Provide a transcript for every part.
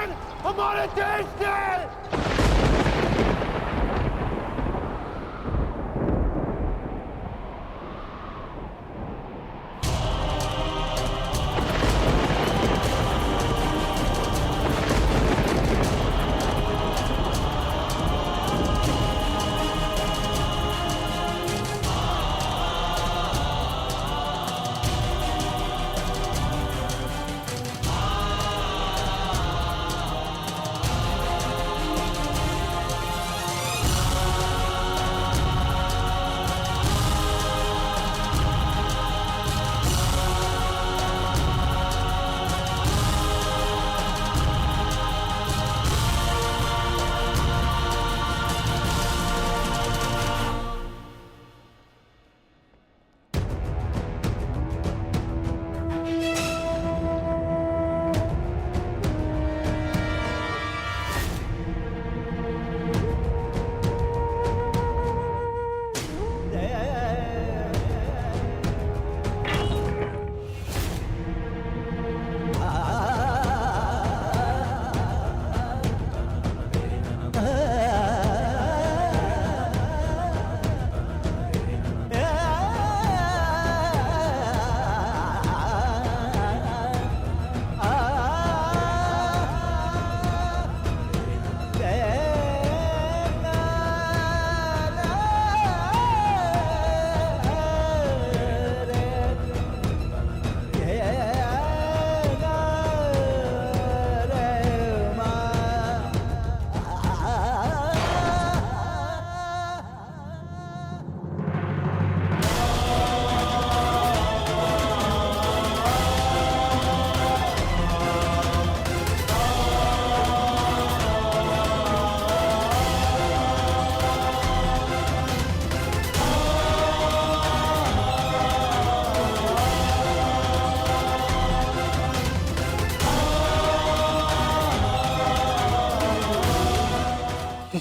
जान हमारे देश ने।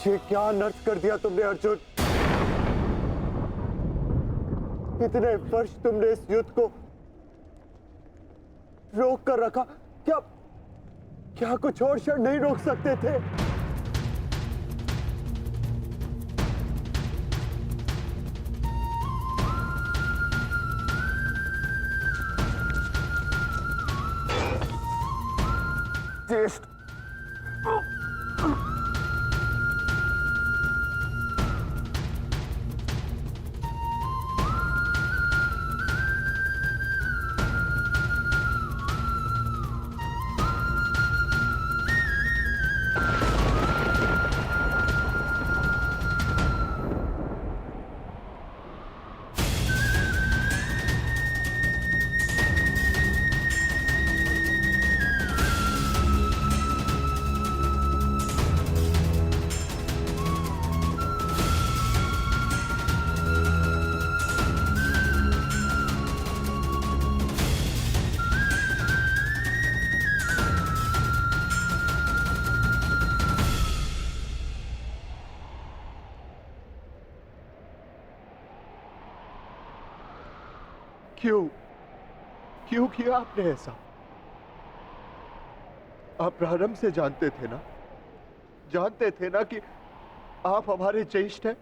ये क्या अनर्थ कर दिया तुमने अर्जुन। इतने वर्ष तुमने इस युद्ध को रोक कर रखा, क्या क्या कुछ और क्षण नहीं रोक सकते थे? ज्येष्ठ, क्यों क्यों किया आपने ऐसा? आप प्रारंभ से जानते थे ना कि आप हमारे ज्येष्ठ हैं।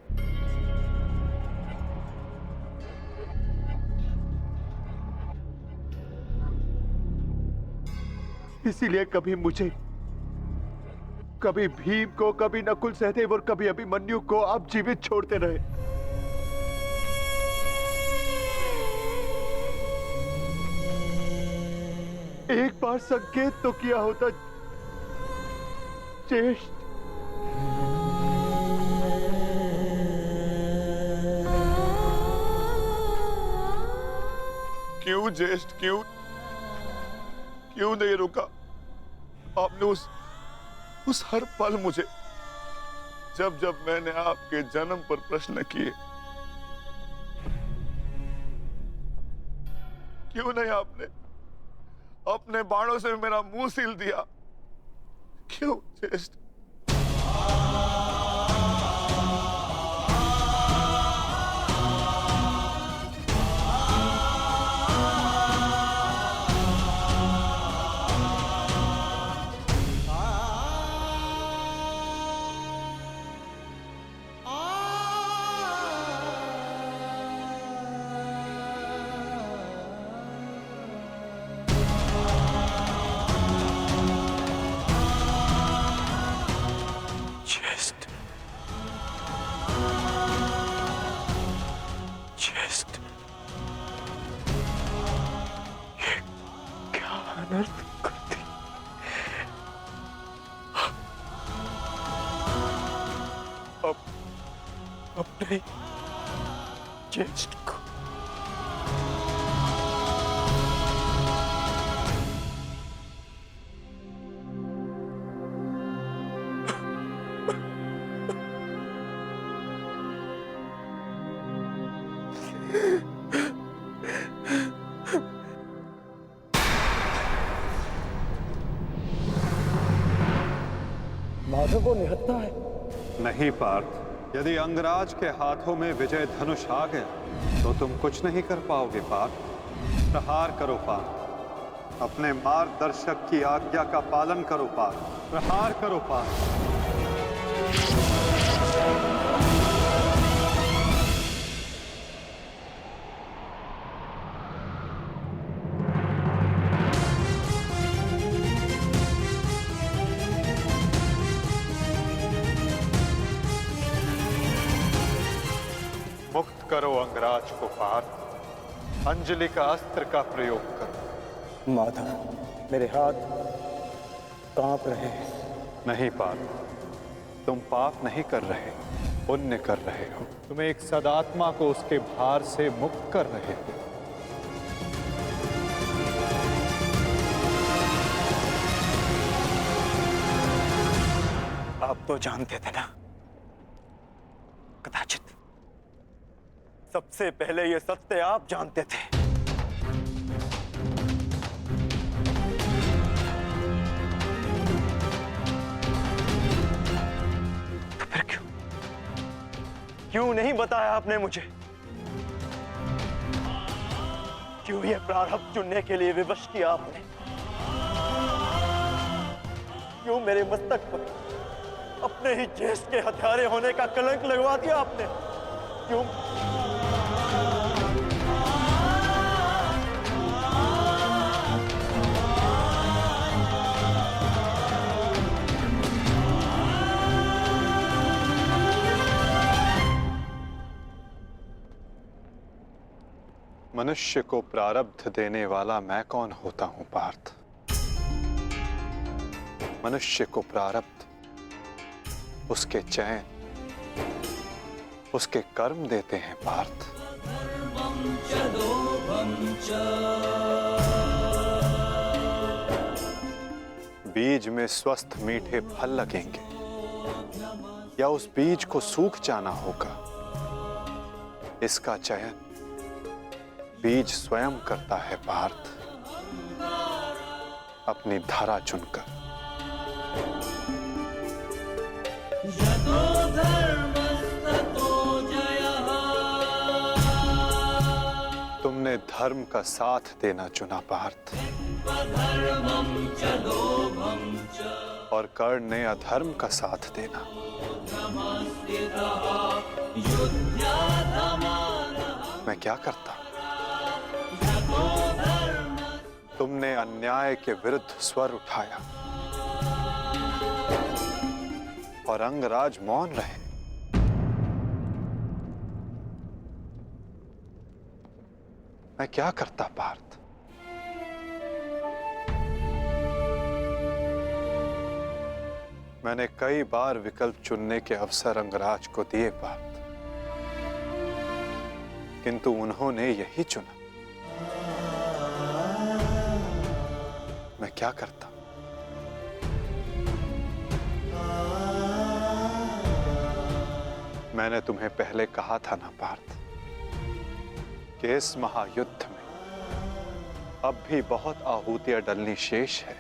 इसीलिए कभी मुझे, कभी भीम को, कभी नकुल सहदेव और कभी अभिमन्यु को आप जीवित छोड़ते रहे। एक बार संकेत तो किया होता ज्येष्ठ। क्यों ज्येष्ठ, क्यों नहीं रुका आपने? उस हर पल मुझे, जब मैंने आपके जन्म पर प्रश्न किए, क्यों नहीं आपने अपने बाणों से मेरा मुंह सील दिया? क्यों ज्येष्ठ? अपने ज्येष्ठ को। माधव को निहत्था है। नहीं पार्थ, यदि अंगराज के हाथों में विजय धनुष आ गया तो तुम कुछ नहीं कर पाओगे पार्थ। प्रहार करो पार्थ, अपने मार्गदर्शक की आज्ञा का पालन करो पार्थ, प्रहार करो पार्थ। मुक्त करो अंगराज को पार्थ, अंजलि का अस्त्र का प्रयोग करो। माधव, मेरे हाथ कांप रहे हैं। नहीं पार्थ, तुम पाप नहीं कर रहे, पुण्य कर रहे हो। तुम एक सदात्मा को उसके भार से मुक्त कर रहे हो। आप तो जानते थे ना, कदाचित सबसे पहले ये सत्य आप जानते थे। तो फिर क्यों नहीं बताया आपने मुझे? क्यों ये प्रारब्ध चुनने के लिए विवश किया आपने? क्यों मेरे मस्तक पर अपने ही ज्येष्ठ के हत्यारे होने का कलंक लगवा दिया आपने? क्यों? मनुष्य को प्रारब्ध देने वाला मैं कौन होता हूं पार्थ? मनुष्य को प्रारब्ध उसके चयन, उसके कर्म देते हैं पार्थ। बीज में स्वस्थ मीठे फल लगेंगे या उस बीज को सूख जाना होगा, इसका चयन बीज स्वयं करता है पार्थ, अपनी धारा चुनकर। तुमने धर्म का साथ देना चुना पार्थ, और कर्ण ने अधर्म का साथ देना। मैं क्या करता? तुमने अन्याय के विरुद्ध स्वर उठाया और अंगराज मौन रहे। मैं क्या करता पार्थ? मैंने कई बार विकल्प चुनने के अवसर अंगराज को दिए पार्थ, किंतु उन्होंने यही चुना। मैं क्या करता? मैंने तुम्हें पहले कहा था ना पार्थ कि इस महायुद्ध में अब भी बहुत आहुतियां डलनी शेष है।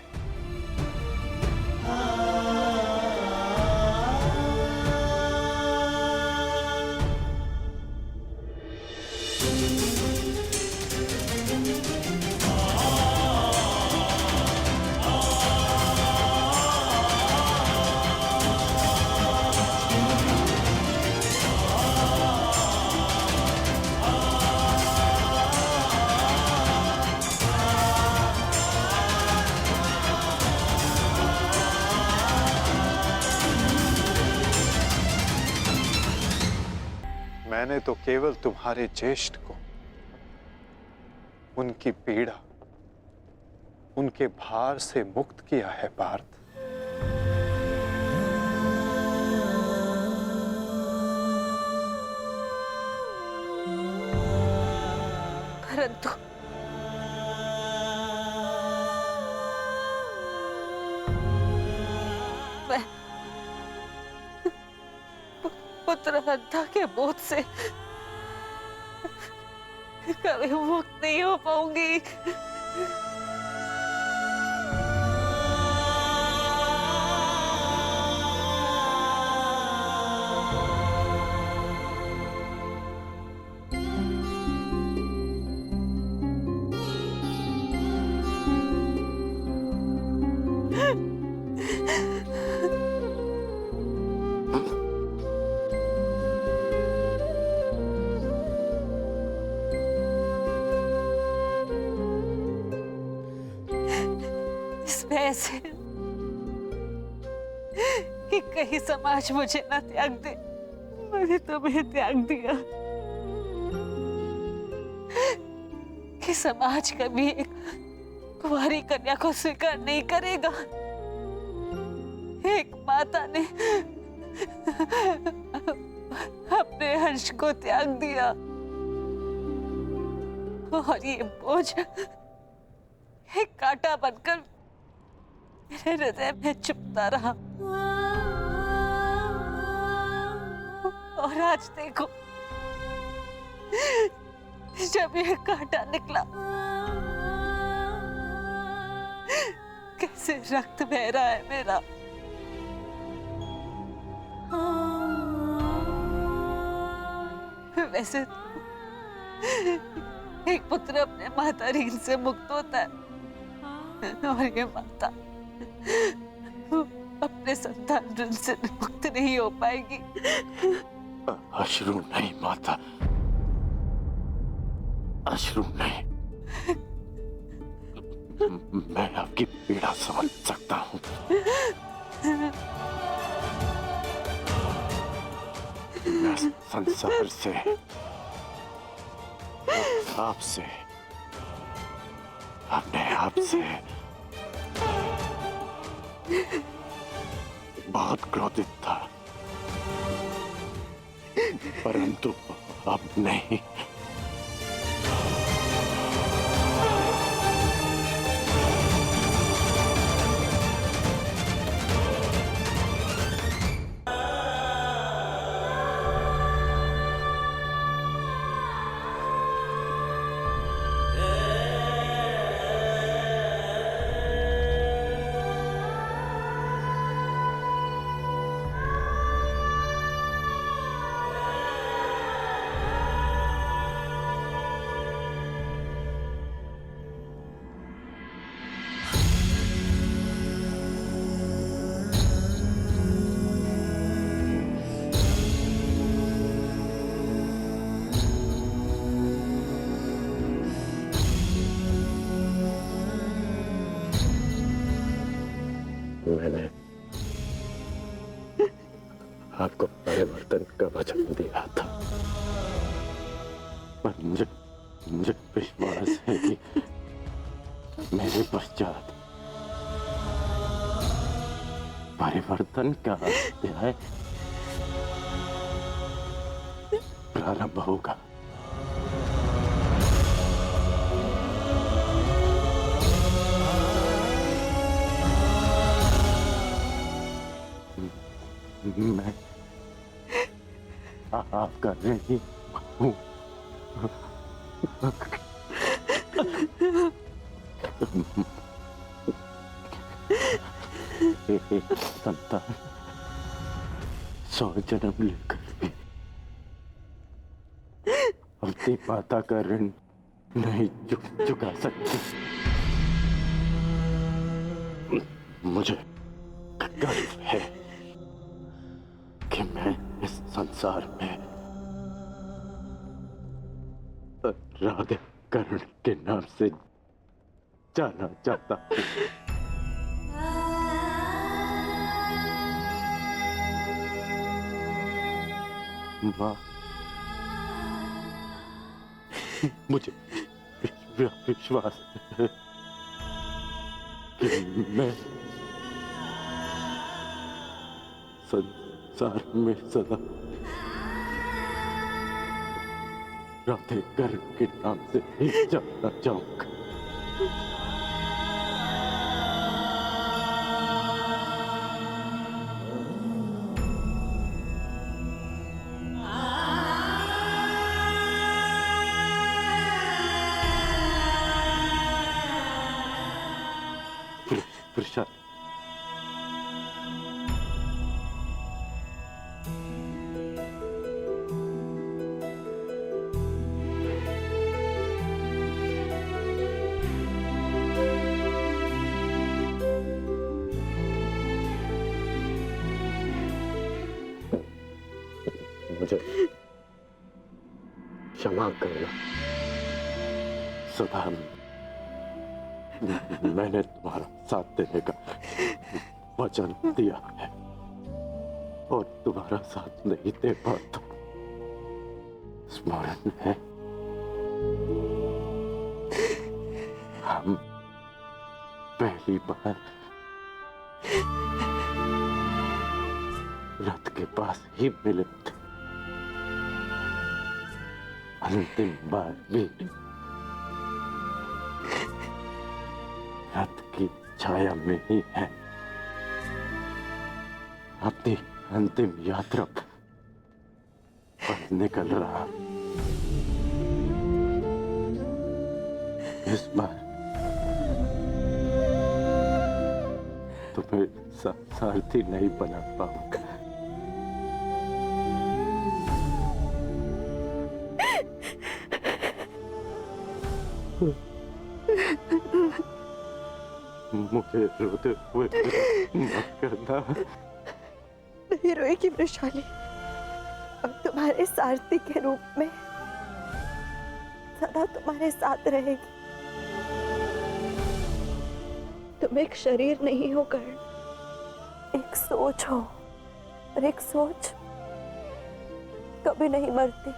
मैंने तो केवल तुम्हारे ज्येष्ठ को उनकी पीड़ा, उनके भार से मुक्त किया है पार्थ। परंतु मैं पुत्र हत्या के बोझ से कभी मुक्त नहीं हो पाऊंगी। इसमें ऐसे कि कहीं समाज मुझे न त्याग दे। मैंने तुम्हें त्याग दिया कि समाज कभी एक कुंवारी कन्या को स्वीकार नहीं करेगा। एक माता ने अपने अंश को त्याग दिया और ये बोझ एक कांटा बनकर मेरे हृदय में चुभता रहा। और आज देखो, जब ये कांटा निकला, कैसे रक्त बह रहा है मेरा। वैसे एक पुत्र अपने माता ऋण से मुक्त होता है और ये माता अपने संतान ऋण से मुक्त नहीं हो पाएगी। अश्रु नहीं माता, अश्रु नहीं। मैं आपकी पीड़ा समझ सकता हूँ। मैं संसार से, आपसे, अपने आप से बहुत क्रोधित था, परंतु अब नहीं। मैंने आपको परिवर्तन का वचन दिया था, पर मुझे विश्वास है कि मेरे पश्चात परिवर्तन का अध्याय प्रारंभ होगा। मैं आपका नहीं हूँ। संतान 100 जन्म लेकर भी अपनी माता का ऋण नहीं चुका सकती। मुझे गर्व है कि मैं इस संसार में राधा कर्ण के नाम से जाना चाहता हूँ। माँ, मुझे विश्वास है कि मैं संसार में सदा राधेकर के नाम से ही जानना चाहूंगा। प्रशांत, मुझे क्षमा करना सुधा, मैंने तुम्हारा साथ देने का वचन दिया है और तुम्हारा साथ नहीं दे पाता। स्मरण है हम पहली बार रथ के पास ही मिले थे, अंतिम बार भी रथ की छाया में ही है। अपनी अंतिम यात्रा पर निकल रहा। इस बार तुम्हें सारथी नहीं बना पाऊंगा। मुझे रोते हुए मत करना। नहीं रोएगी वृषाली, अब तुम्हारे सारथी के रूप में सदा तुम्हारे साथ रहेगी। तुम एक शरीर नहीं हो कर्ण, एक सोच हो, और एक सोच कभी नहीं मरती।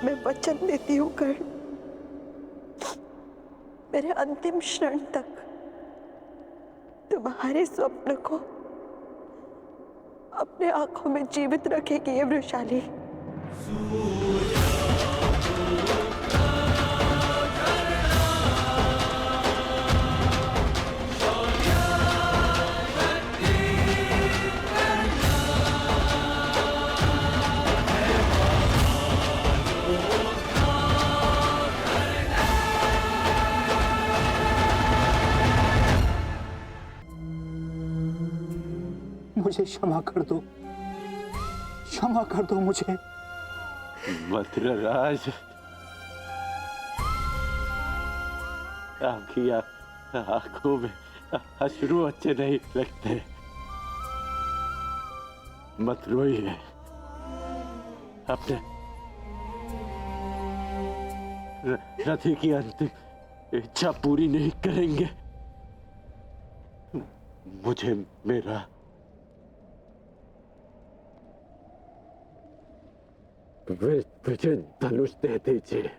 मैं वचन देती हूँ कर्ण, मेरे अंतिम क्षण तक तुम्हारे स्वप्न को अपने आंखों में जीवित रखेगी ये वृषाली। मुझे क्षमा कर दो, क्षमा कर दो मुझे। मथुराराज, आपकी आंखों में अश्रु अच्छे नहीं लगते। मत रोइए, अपने रथी की अंतिम इच्छा पूरी नहीं करेंगे। मुझे मेरा विजय धनुष दे दीजिए।